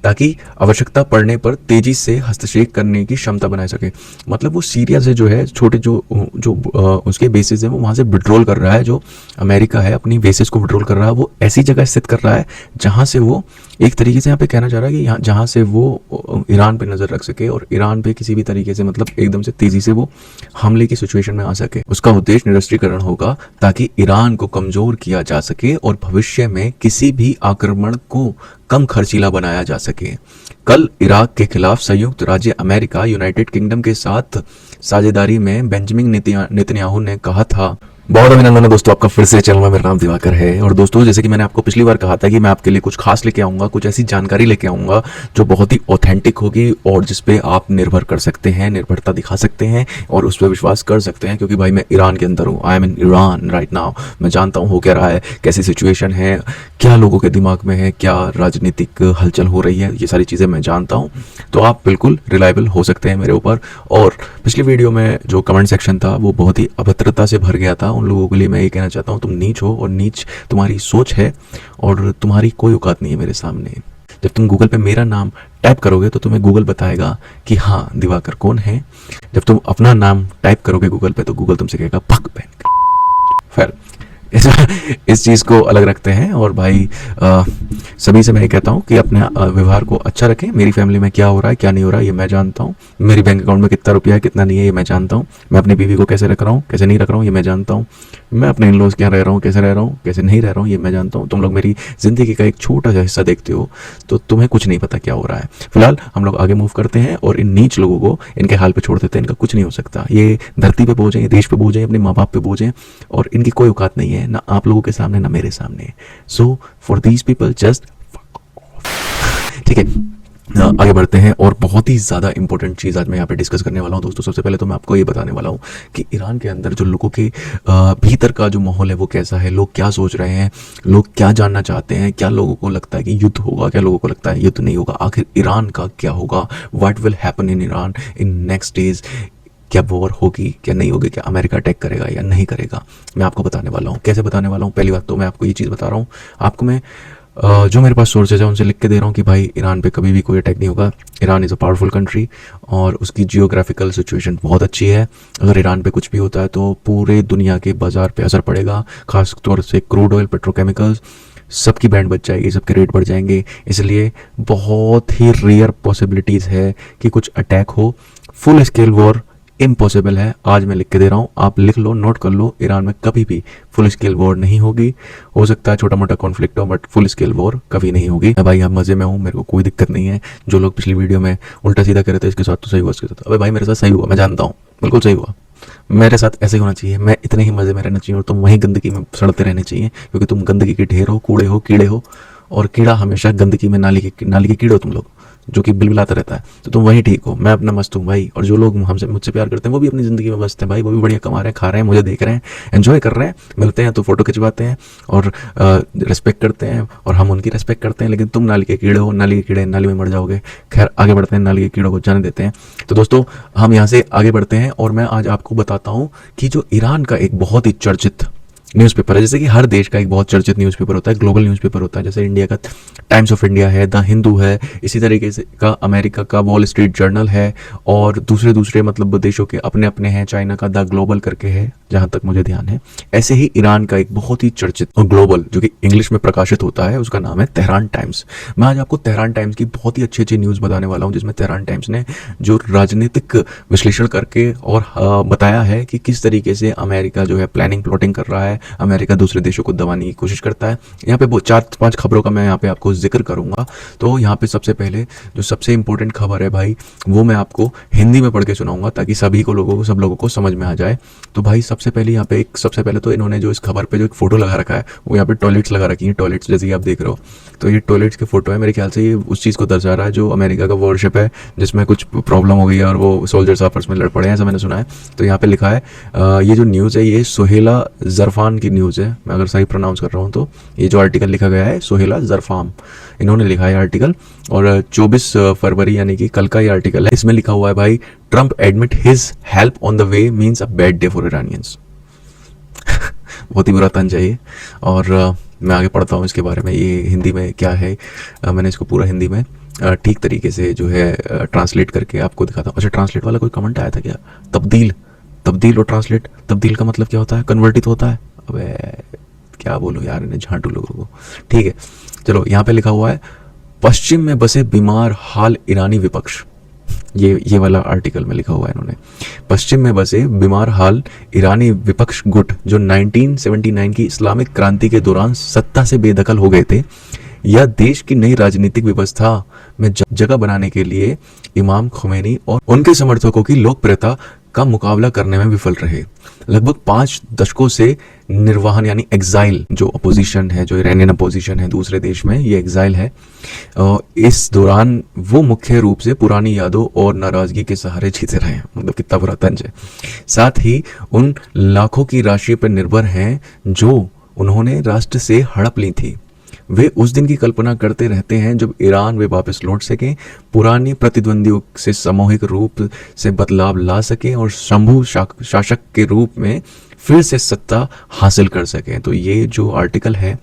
ताकि आवश्यकता पड़ने पर तेजी से हस्तक्षेप करने की क्षमता बना सके। मतलब वो सीरिया से जो है छोटे जो जो उसके बेसिस है वो वहाँ से विड्रॉल कर रहा है, जो अमेरिका है अपनी बेसिस को विड्रॉल कर रहा है, वो ऐसी जगह स्थित कर रहा है जहाँ से वो एक तरीके से यहाँ पे कहना चाह रहा है कि यहाँ जहाँ से वो ईरान पे नज़र रख सके और ईरान पे किसी भी तरीके से मतलब एकदम से तेज़ी से वो हमले की सिचुएशन में आ सके। उसका उद्देश्य निरस्त्रीकरण होगा ताकि ईरान को कमज़ोर किया जा सके और भविष्य में किसी भी आक्रमण को कम खर्चीला बनाया जा सके। कल इराक के खिलाफ संयुक्त राज्य अमेरिका यूनाइटेड किंगडम के साथ साझेदारी में बेंजामिन नेतन्याहू ने कहा था। बहुत अभिनंदन है दोस्तों आपका फिर से चैनल में। मेरा नाम दिवाकर है और दोस्तों जैसे कि मैंने आपको पिछली बार कहा था कि मैं आपके लिए कुछ खास लेके आऊँगा, कुछ ऐसी जानकारी लेके आऊँगा जो बहुत ही ऑथेंटिक होगी और जिस पे आप निर्भर कर सकते हैं, निर्भरता दिखा सकते हैं और उस पर विश्वास कर सकते हैं। क्योंकि भाई मैं ईरान के अंदर हूँ, I am in Iran right now. मैं जानता हूँ हो क्या रहा है, कैसी सिचुएशन है, क्या लोगों के दिमाग में है, क्या राजनीतिक हलचल हो रही है, ये सारी चीज़ें मैं जानता हूँ। तो आप बिल्कुल रिलायबल हो सकते हैं मेरे ऊपर। और पिछली वीडियो में जो कमेंट सेक्शन था वो बहुत ही अभद्रता से भर गया था। उन लोगों के लिए मैं ये कहना चाहता हूँ तुम नीच हो और नीच तुम्हारी सोच है और तुम्हारी कोई औकात नहीं है मेरे सामने। जब तुम गूगल पे मेरा नाम टाइप करोगे तो तुम्हें गूगल बताएगा कि हाँ दिवाकर कौन है। जब तुम अपना नाम टाइप करोगे गूगल पे तो गूगल तुमसे कहेगा भक बहन। खैर इस चीज़ को अलग रखते हैं और भाई सभी से मैं ये कहता हूँ कि अपने व्यवहार को अच्छा रखें। मेरी फैमिली में क्या हो रहा है क्या नहीं हो रहा है ये मैं जानता हूँ। मेरी बैंक अकाउंट में कितना रुपया है कितना नहीं है ये मैं जानता हूँ। मैं अपनी बीवी को कैसे रख रहा हूँ कैसे नहीं रख रहा हूँ ये मैं जानता हूँ। मैं अपने इन लॉज के यहाँ रह रहा हूँ कैसे रह रहा हूँ कैसे नहीं रह रहा हूँ ये मैं जानता हूँ। तुम लोग मेरी ज़िंदगी का एक छोटा सा हिस्सा देखते हो तो तुम्हें कुछ नहीं पता क्या हो रहा है। फिलहाल हम लोग आगे मूव करते हैं और इन नीच लोगों को इनके हाल पे छोड़ देते हैं। इनका कुछ नहीं हो सकता। ये धरती पे बोझ है, देश पे बोझ है, अपने माँ बाप पे बोझ है और इनकी कोई औकात नहीं है, ना आप लोगों के सामने ना मेरे सामने। So for these people just ठीक है। आगे बढ़ते हैं और बहुत ही ज़्यादा इंपॉर्टेंट चीज़ आज मैं यहाँ पे डिस्कस करने वाला हूँ दोस्तों। सबसे पहले तो मैं आपको ये बताने वाला हूँ कि ईरान के अंदर जो लोगों के भीतर का जो माहौल है वो कैसा है, लोग क्या सोच रहे हैं, लोग क्या जानना चाहते हैं, क्या लोगों को लगता है कि युद्ध होगा, क्या लोगों को लगता है युद्ध नहीं होगा, आखिर ईरान का क्या होगा, what will happen in Iran in next days, क्या वॉर होगी क्या नहीं होगी, क्या अमेरिका अटैक करेगा या नहीं करेगा, मैं आपको बताने वाला हूँ। कैसे बताने वाला हूँ, पहली बात तो मैं आपको ये चीज़ बता रहा हूँ, आपको मैं जो मेरे पास सोर्सेज है उनसे लिख के दे रहा हूँ कि भाई ईरान पे कभी भी कोई अटैक नहीं होगा। Iran is a powerful country और उसकी जियोग्राफिकल सिचुएशन बहुत अच्छी है। अगर ईरान पे कुछ भी होता है तो पूरे दुनिया के बाज़ार पे असर पड़ेगा, खास तौर से क्रूड ऑयल, पेट्रोकेमिकल्स, सबकी बैंड बच जाएगी, सबके रेट बढ़ जाएंगे। इसलिए बहुत ही रेयर पॉसिबिलिटीज़ है कि कुछ अटैक हो। फुल स्केल वॉर इम्पॉसिबल है, आज मैं लिख के दे रहा हूँ, आप लिख लो, नोट कर लो। ईरान में कभी भी फुल स्केल वॉर नहीं होगी। हो सकता है छोटा मोटा कॉन्फ्लिक्ट हो बट फुल स्केल वॉर कभी नहीं होगी। भाई यहाँ मज़े में हूँ, मेरे को कोई दिक्कत नहीं है। जो लोग पिछली वीडियो में उल्टा सीधा कर रहे थे इसके साथ तो सही हुआ, इसके साथ अबे भाई मेरे साथ सही हुआ, मैं जानता हूँ बिल्कुल सही हुआ। मेरे साथ ऐसे ही होना चाहिए, मैं इतने ही मज़े में रहना चाहिए और तुम वहीं गंदगी में सड़ते रहने चाहिए क्योंकि तुम गंदगी के ढेर हो, कूड़े हो, कीड़े हो और कीड़ा हमेशा गंदगी में नाली के कीड़े हो तुम लोग, जो कि बिलबिलाता रहता है। तो तुम वहीं ठीक हो, मैं अपना मस्त हूँ भाई। और जो लोग हमसे मुझसे प्यार करते हैं वो भी अपनी ज़िंदगी में मस्त हैं भाई, वो भी बढ़िया कमा रहे हैं, खा रहे हैं, मुझे देख रहे हैं, एंजॉय कर रहे हैं। मिलते हैं तो फोटो खिंचवाते हैं और रिस्पेक्ट करते हैं और हम उनकी रिस्पेक्ट करते हैं। लेकिन तुम नाली के कीड़े हो, नाली के कीड़े नाली में मर जाओगे। खैर आगे बढ़ते हैं, नाली के कीड़ों को जाने देते हैं। तो दोस्तों हम यहाँ से आगे बढ़ते हैं और मैं आज आपको बताता हूँ कि जो ईरान का एक बहुत ही चर्चित न्यूज़पेपर है, जैसे कि हर देश का एक बहुत चर्चित न्यूज़पेपर होता है, ग्लोबल न्यूज़पेपर होता है, जैसे इंडिया का टाइम्स ऑफ इंडिया है, द हिंदू है, इसी तरीके से का अमेरिका का वॉल स्ट्रीट जर्नल है और दूसरे मतलब देशों के अपने अपने हैं। चाइना का द ग्लोबल करके है जहाँ तक मुझे ध्यान है। ऐसे ही ईरान का एक बहुत ही चर्चित और ग्लोबल जो कि इंग्लिश में प्रकाशित होता है उसका नाम है तेहरान टाइम्स। मैं आज आपको तेहरान टाइम्स की बहुत ही अच्छी अच्छी न्यूज़ बताने वाला हूँ जिसमें तेहरान टाइम्स ने जो राजनीतिक विश्लेषण करके और बताया है कि किस तरीके से अमेरिका जो है प्लानिंग प्लॉटिंग कर रहा है, अमेरिका दूसरे देशों को दबाने की कोशिश करता है। यहाँ पे 4-5 खबरों का मैं यहाँ पे आपको जिक्र करूंगा। तो यहाँ पे सबसे पहले जो सबसे इंपॉर्टेंट खबर है भाई वो मैं आपको हिंदी में पढ़ के सुनाऊंगा ताकि सब लोगों को समझ में आ जाए। तो भाई सबसे पहले तो इन्होंने जो इस खबर पे जो एक फोटो लगा रखा है वो यहाँ पे टॉयलेट्स लगा रखी है, टॉयलेट्स जैसे कि आप देख रहे हो। तो ये टॉयलेट्स की फोटो है, मेरे ख्याल से ये उस चीज़ को दर्शा रहा है जो अमेरिका का वॉरशिप है जिसमें कुछ प्रॉब्लम हो गई है और वो सोल्जर्स आपस में लड़ पड़े हैं, ऐसा मैंने सुना है। तो यहाँ पे लिखा है ये जो न्यूज़ है ये सोहेला जरफान की न्यूज़ है, मैं अगर सही प्रोनाउंस कर रहा हूँ तो। ये जो आर्टिकल लिखा गया है सोहेला जरफाम इन्होंने लिखा है आर्टिकल और 24 फरवरी यानी कि कल का ये आर्टिकल है। इसमें लिखा हुआ है भाई Trump admit his help on the way means a bad day for Iranians. बहुत ही बुरा तंज है ये। और मैं आगे पढ़ता हूँ इसके बारे में, ये हिंदी में क्या है, मैंने इसको पूरा हिंदी में ठीक तरीके से जो है ट्रांसलेट करके आपको दिखाता हूँ। अच्छा, ट्रांसलेट वाला कोई कमेंट आया था क्या? तब्दील, तब्दील और ट्रांसलेट, तब्दील का मतलब क्या होता है? कन्वर्टित होता है। अबे क्या बोलूं यार इन्हें झांटू लोगों को। ठीक है, चलो यहाँ पे लिखा हुआ है पश्चिम में बसे बीमार हाल ईरानी विपक्ष। ये वाला आर्टिकल में लिखा हुआ है इन्होंने, पश्चिम में बसे बीमार हाल ईरानी विपक्ष गुट जो 1979 की इस्लामिक क्रांति के दौरान सत्ता से बेदखल हो गए थे, या देश की नई राजनीतिक व्यवस्था में जगह बनाने के लिए इमाम खुमैनी और उनके समर्थकों की लोकप्रियता का मुकाबला करने में विफल रहे। लगभग 5 दशकों से निर्वाहन यानी एग्जाइल, जो अपोजिशन है, जो इरानियन अपोजिशन है दूसरे देश में, ये एग्जाइल है। इस दौरान वो मुख्य रूप से पुरानी यादों और नाराजगी के सहारे जीते रहे हैं। मतलब कितना बुरा तंज है। साथ ही उन लाखों की राशि पर निर्भर हैं जो उन्होंने राष्ट्र से हड़प ली थी। वे उस दिन की कल्पना करते रहते हैं जब ईरान वे वापस लौट सकें, पुराने प्रतिद्वंदियों से सामूहिक रूप से बदलाव ला सकें और शंभू शासक के रूप में फिर से सत्ता हासिल कर सकें। तो ये जो आर्टिकल है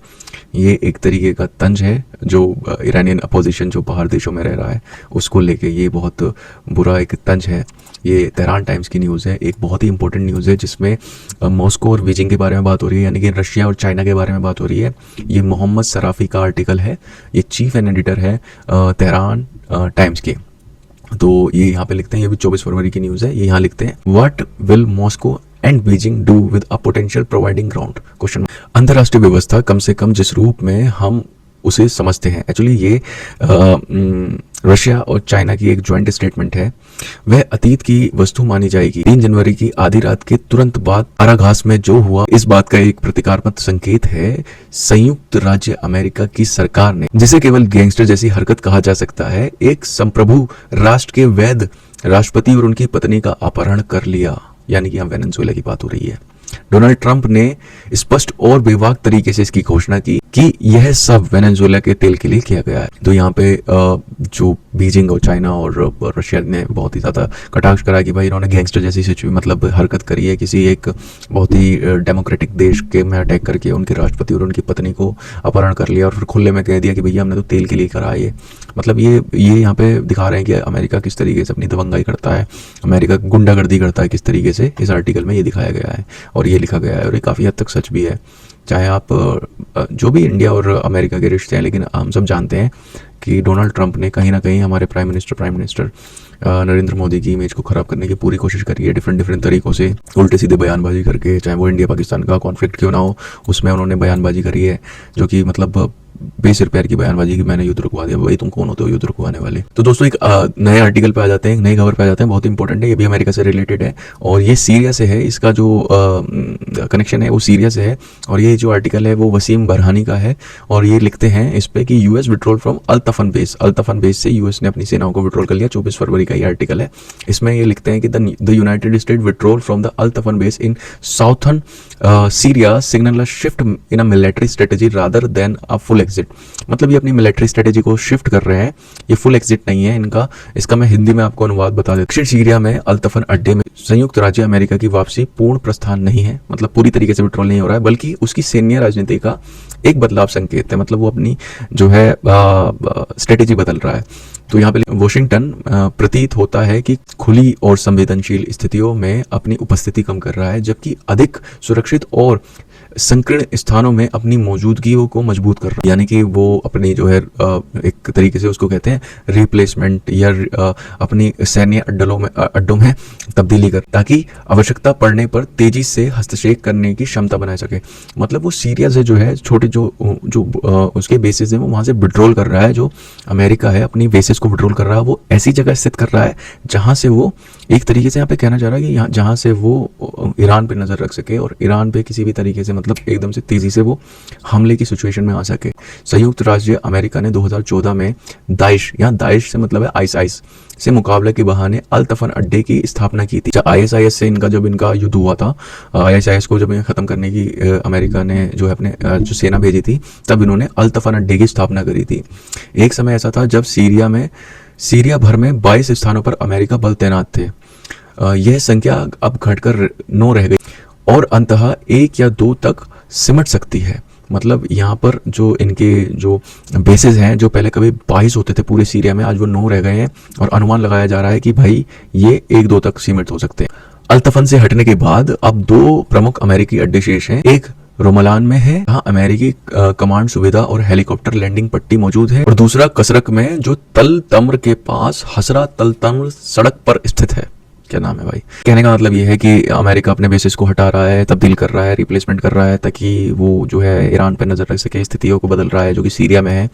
ये एक तरीके का तंज है जो ईरानियन अपोजिशन जो बाहर देशों में रह रहा है उसको लेके ये बहुत बुरा एक तंज है। ये तेहरान टाइम्स की न्यूज़ है, एक बहुत ही इंपॉर्टेंट न्यूज़ है जिसमें मॉस्को और बीजिंग के बारे में बात हो रही है, यानी कि रशिया और चाइना के बारे में बात हो रही है। ये मोहम्मद सराफी का आर्टिकल है, ये चीफ एंड एडिटर है तेहरान टाइम्स के। तो ये यहाँ पे लिखते हैं, ये भी 24 फरवरी की न्यूज़ है। ये यहाँ लिखते हैं what will Moscow and Beijing do with a potential providing ground question. अंतर्राष्ट्रीय व्यवस्था कम से कम जिस रूप में हम उसे समझते हैं, एक्चुअली ये रशिया और चाइना की एक ज्वाइंट स्टेटमेंट है, वह अतीत की वस्तु मानी जाएगी। 3 जनवरी की आधी रात के तुरंत बाद कारागास में जो हुआ इस बात का एक प्रतीकात्मक संकेत है। संयुक्त राज्य अमेरिका की सरकार ने, जिसे केवल गैंगस्टर जैसी हरकत कहा जा सकता है, एक संप्रभु राष्ट्र के वैध राष्ट्रपति और उनकी पत्नी का अपहरण कर लिया, यानी कि यहाँ वेनेजुएला की बात हो रही है। डोनाल्ड ट्रंप ने स्पष्ट और बेबाक तरीके से इसकी घोषणा की कि यह सब वेनेजुएला के तेल के लिए किया गया है। तो यहाँ पे जो बीजिंग और चाइना और रशिया ने बहुत ही ज़्यादा कटाक्ष करा कि भाई इन्होंने गैंगस्टर जैसी मतलब हरकत करी है, किसी एक बहुत ही डेमोक्रेटिक देश के में अटैक करके उनके राष्ट्रपति और उनकी पत्नी को अपहरण कर लिया और फिर खुले में कह दिया कि भैया हमने तो तेल के लिए करा है। मतलब ये यहाँ पे दिखा रहे हैं कि अमेरिका किस तरीके से अपनी दबंगाई करता है, अमेरिका गुंडागर्दी करता है किस तरीके से, इस आर्टिकल में ये दिखाया गया है और ये लिखा गया है और ये काफ़ी हद तक सच भी है। चाहे आप जो भी इंडिया और अमेरिका के रिश्ते हैं, लेकिन हम सब जानते हैं कि डोनाल्ड ट्रंप ने कहीं ना कहीं हमारे प्राइम मिनिस्टर नरेंद्र मोदी की इमेज को खराब करने की पूरी कोशिश करी है, डिफरेंट तरीकों से उल्टे सीधे बयानबाजी करके। चाहे वो इंडिया पाकिस्तान का कॉन्फ्लिक्ट क्यों ना हो, उसमें उन्होंने बयानबाजी करी है जो कि मतलब बेसिर पैर की बयानबाजी की मैंने युद्ध रुकवा दिया। भाई तुम कौन होते हो युद्ध रुकवाने वाले? तो दोस्तों एक नए आर्टिकल पे आ जाते हैं, एक नई खबर पे आ जाते हैं, बहुत इंपॉर्टेंट है, ये भी अमेरिका से रिलेटेड है और ये सीरिया से है। इसका जो कनेक्शन है वो सीरिया से है और ये जो आर्टिकल है वो वसीम बरहानी का है और ये लिखते हैं इस पे कि यूएस विड्रॉल फ्रॉम अल-तफन बेस से यूएस ने अपनी सेनाओं को विड्रॉल कर लिया। 24 फरवरी का ये आर्टिकल है। इसमें ये लिखते हैं कि the United State withdrawal from the al-Tanf base in southern Syria signal a shift in a military strategy rather than a full exit. मतलब ये अपनी मिलिट्री स्ट्रेटेजी को शिफ्ट कर रहे हैं, ये फुल एग्जिट नहीं है इनका। इसका मैं हिंदी में आपको अनुवाद बता देता। दक्षिण सीरिया में अल-तफन अड्डे में संयुक्त राज्य अमेरिका की वापसी पूर्ण प्रस्थान नहीं है, मतलब पूरी तरीके से विड्रॉल नहीं हो रहा है, बल्कि उसकी सैन्य राजनीति का एक बदलाव संकेत है। मतलब वो अपनी जो है स्ट्रेटेजी बदल रहा है। तो यहाँ पे वॉशिंगटन प्रतीत होता है कि खुली और संवेदनशील स्थितियों में अपनी उपस्थिति कम कर रहा है, जबकि अधिक सुरक्षित और संकीर्ण स्थानों में अपनी मौजूदगी को मजबूत कर रहा है। यानी कि वो अपनी जो है एक तरीके से उसको कहते हैं रिप्लेसमेंट या अपनी सैन्य अड्डों में तब्दीली कर, ताकि आवश्यकता पड़ने पर तेजी से हस्तक्षेप करने की क्षमता बना सके। मतलब वो सीरिया से जो है छोटे जो उसके बेसिस हैं वो वहाँ से विड्रॉल कर रहा है। जो अमेरिका है अपनी बेसिस को विड्रॉल कर रहा है, वो ऐसी जगह स्थित कर रहा है जहाँ से वो एक तरीके से यहाँ पे कहना चाह रहा है कि यहाँ जहाँ से वो ईरान पे नज़र रख सके और ईरान पे किसी भी तरीके से मतलब एकदम से तेजी से वो हमले की सिचुएशन में आ सके। संयुक्त राज्य अमेरिका ने 2014 में दाइश, यहाँ दाइश से मतलब है आईएसआईएस से मुकाबले के बहाने अल-तफन अड्डे की स्थापना की थी। आईएसआईएस से जब इनका युद्ध हुआ था, आईएसआईएस को जब खत्म करने की अमेरिका ने जो है अपने जो सेना भेजी थी, तब इन्होंने अल-तफन अड्डे की स्थापना करी थी। एक समय ऐसा था जब सीरिया भर में 22 स्थानों पर अमेरिका बल तैनात थे। यह संख्या अब घटकर 9 रह गई और अंततः 1 या 2 तक सिमट सकती है। मतलब यहाँ पर जो इनके जो बेसिस हैं जो पहले कभी 22 होते थे पूरे सीरिया में, आज वो 9 रह गए हैं और अनुमान लगाया जा रहा है कि भाई ये 1-2 तक सीमित हो सकते हैं। अल्तफन से हटने के बाद अब 2 प्रमुख अमेरिकी अड्डे शेष हैं। एक रोमलान में है, जहाँ अमेरिकी कमांड सुविधा और हेलीकॉप्टर लैंडिंग पट्टी मौजूद है, और दूसरा कसरक में जो तल तम्र के पास हसरा तल तम्र सड़क पर स्थित है। क्या नाम है भाई। कहने का मतलब ये है कि अमेरिका अपने बेसिस को हटा रहा है, तब्दील कर रहा है, रिप्लेसमेंट कर रहा है, ताकि वो जो है ईरान पर नजर रख सके, स्थितियों को बदल रहा है जो कि सीरिया में है।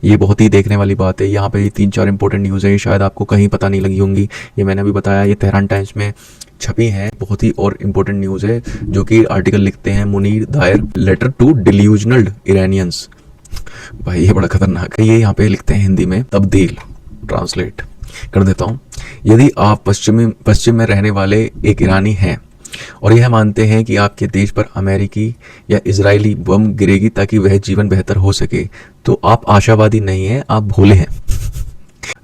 ये बहुत ही देखने वाली बात है। यहाँ पे 3-4 इंपॉर्टेंट न्यूज़ है, शायद आपको कहीं पता नहीं लगी होंगी, ये मैंने अभी बताया, ये तेहरान टाइम्स में छपी हैं। बहुत ही और इम्पोर्टेंट न्यूज़ है, जो कि आर्टिकल लिखते हैं मुनीर दायर, लेटर टू डिल्यूजनल ईरानियंस। भाई ये बड़ा खतरनाक है। ये यहाँ पे लिखते हैं हिंदी में, तब्दील ट्रांसलेट कर देता हूँ। यदि आप पश्चिम में रहने वाले एक ईरानी हैं और यह मानते हैं कि आपके देश पर अमेरिकी या इजरायली बम गिरेगी ताकि वह जीवन बेहतर हो सके, तो आप आशावादी नहीं हैं, आप भोले हैं।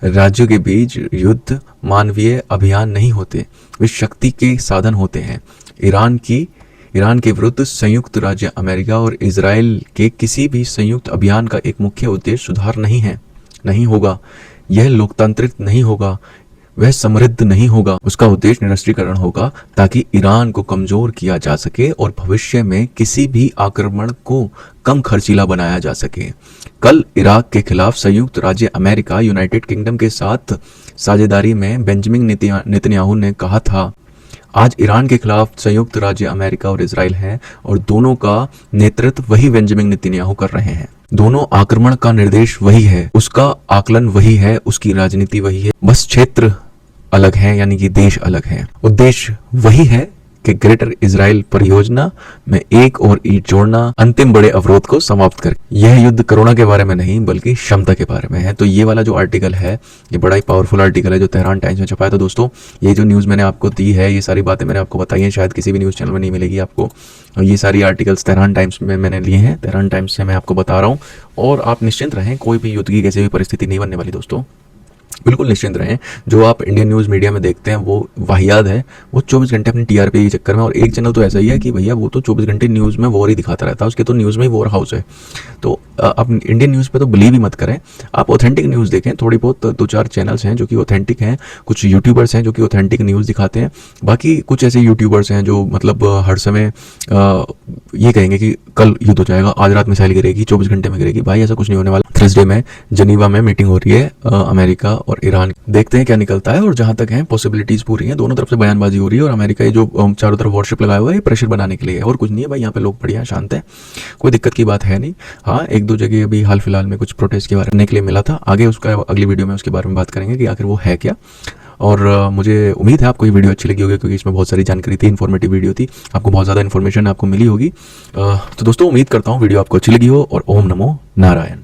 राज्यों के बीच युद्ध मानवीय अभियान नहीं होते, वे शक्ति के साधन होते हैं। ईरान के विरुद्ध संयुक्त राज्य अमेरिका और इजराइल के किसी भी संयुक्त अभियान का एक मुख्य उद्देश्य सुधार नहीं होगा। यह लोकतांत्रिक नहीं होगा, वह समृद्ध नहीं होगा। उसका उद्देश्य निरस्त्रीकरण होगा ताकि ईरान को कमजोर किया जा सके और भविष्य में किसी भी आक्रमण को कम खर्चीला बनाया जा सके। कल इराक के खिलाफ संयुक्त राज्य अमेरिका यूनाइटेड किंगडम के साथ साझेदारी में बेंजामिन नेतन्याहू ने कहा था, आज ईरान के खिलाफ संयुक्त राज्य अमेरिका और इजराइल है और दोनों का नेतृत्व वही बेंजामिन नेतन्याहू कर रहे हैं। दोनों आक्रमण का निर्देश वही है, उसका आकलन वही है, उसकी राजनीति वही है, बस क्षेत्र अलग है, यानी कि देश अलग है। उद्देश्य वही है कि ग्रेटर इजराइल परियोजना में एक और ईंट जोड़ना, अंतिम बड़े अवरोध को समाप्त कर। यह युद्ध कोरोना के बारे में नहीं बल्कि क्षमता के बारे में है। तो ये वाला जो आर्टिकल है, ये बड़ा ही पावरफुल आर्टिकल है जो तेहरान टाइम्स में छपा है। तो दोस्तों, ये जो न्यूज़ मैंने आपको दी है, ये सारी बातें मैंने आपको बताई हैं, शायद किसी भी न्यूज़ चैनल में नहीं मिलेगी आपको। ये सारी आर्टिकल्स तेहरान टाइम्स में मैंने लिए हैं, तेहरान टाइम्स से मैं आपको बता रहा हूँ। और आप निश्चिंत रहें, कोई भी युद्ध की कैसी भी परिस्थिति नहीं बनने वाली दोस्तों, बिल्कुल निश्चिंत रहें। जो आप इंडियन न्यूज़ मीडिया में देखते हैं वो वाहियात है, वो 24 घंटे अपनी टीआरपी के चक्कर में, और एक चैनल तो ऐसा ही है कि भैया वो तो 24 घंटे न्यूज़ में वॉर ही दिखाता रहता है, उसके तो न्यूज़ में ही वॉर हाउस है। तो आप इंडियन न्यूज़ पे तो बिलीव ही मत करें, आप ऑथेंटिक न्यूज़ देखें। थोड़ी बहुत 2-4 चैनल्स हैं जो कि ऑथेंटिक हैं, कुछ यूट्यूबर्स हैं जो कि ऑथेंटिक न्यूज़ दिखाते हैं, बाकी कुछ ऐसे यूट्यूबर्स हैं जो मतलब हर समय ये कहेंगे कि कल युद्ध हो जाएगा, आज रात मिसाइल गिरेगी, 24 घंटे में गिरेगी। भाई ऐसा कुछ नहीं होने वाला। थर्सडे में जनीवा में मीटिंग हो रही है अमेरिका और ईरान, देखते हैं क्या निकलता है। और जहां तक है पॉसिबिलिटीज पूरी हैं, दोनों तरफ से बयानबाजी हो रही है, और अमेरिका ये जो चारों तरफ वॉरशिप लगाया हुआ है, ये प्रेशर बनाने के लिए है और कुछ नहीं है भाई। यहाँ पे लोग बढ़िया शांत है, कोई दिक्कत की बात है नहीं। हाँ, 1-2 जगह अभी हाल फिलहाल में कुछ प्रोटेस्ट के बारे में के लिए मिला था, आगे उसका अगली वीडियो में उसके बारे में बात करेंगे कि आखिर वो है क्या। और मुझे उम्मीद है आपको ये वीडियो अच्छी लगी होगी, क्योंकि इसमें बहुत सारी जानकारी थी, इन्फॉर्मेटिव वीडियो थी, आपको बहुत ज़्यादा इन्फॉर्मेशन आपको मिली होगी। तो दोस्तों, उम्मीद करता हूँ वीडियो आपको अच्छी लगी हो, और ओम नमो नारायण।